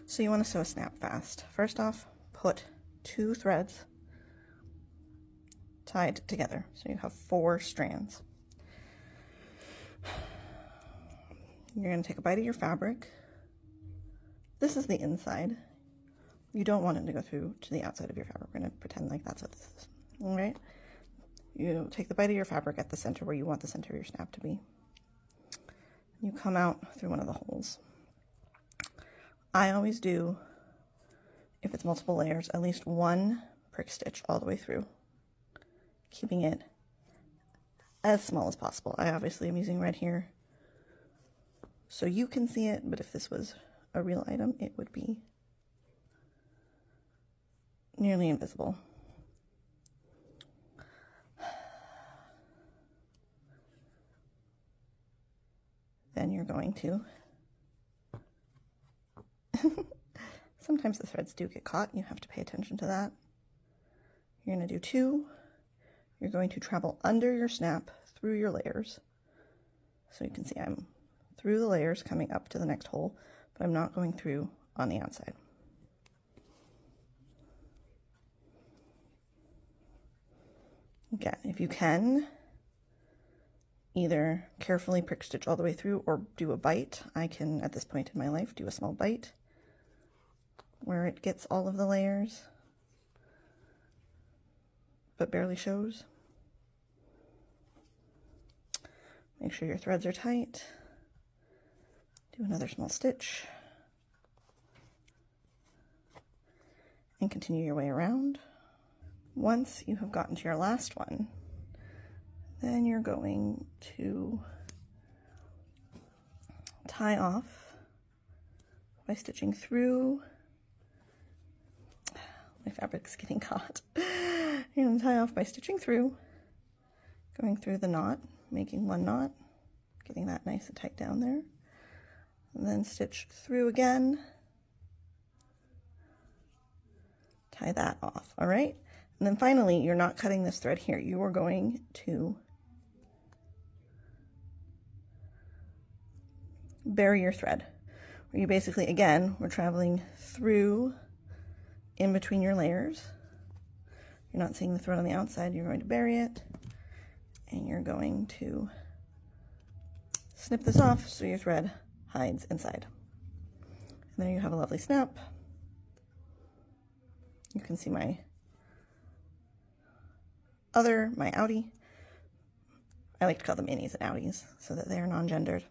So you want to sew a snap fast. First off, put 2 threads tied together. So you have 4 strands. You're going to take a bite of your fabric. This is the inside. You don't want it to go through to the outside of your fabric. We're going to pretend like that's what this is. All right? You take the bite of your fabric at the center where you want the center of your snap to be. You come out through one of the holes. I always do, if it's multiple layers, at least 1 prick stitch all the way through, keeping it as small as possible. I obviously am using red here so you can see it, but if this was a real item, it would be nearly invisible. Then you're going to sometimes the threads do get caught. You have to pay attention to that. You're going to do 2. You're going to travel under your snap through your layers. So you can see I'm through the layers coming up to the next hole, but I'm not going through on the outside. Again, if you can, either carefully prick stitch all the way through or do a bite. I can, at this point in my life, do a small bite where it gets all of the layers but barely shows. Make sure your threads are tight. Do another small stitch and continue your way around. Once you have gotten to your last one, then you're going to tie off by stitching through. My fabric's getting caught. You're going to tie off by stitching through, going through the knot, making 1 knot, getting that nice and tight down there, and then stitch through again, tie that off, all right? And then finally, you're not cutting this thread here. You are going to bury your thread, where you basically, again, we're traveling through in between your layers. You're not seeing the thread on the outside. You're going to bury it, and you're going to snip this off so your thread hides inside. And there you have a lovely snap. You can see my outie. I like to call them innies and outies so that they are non-gendered.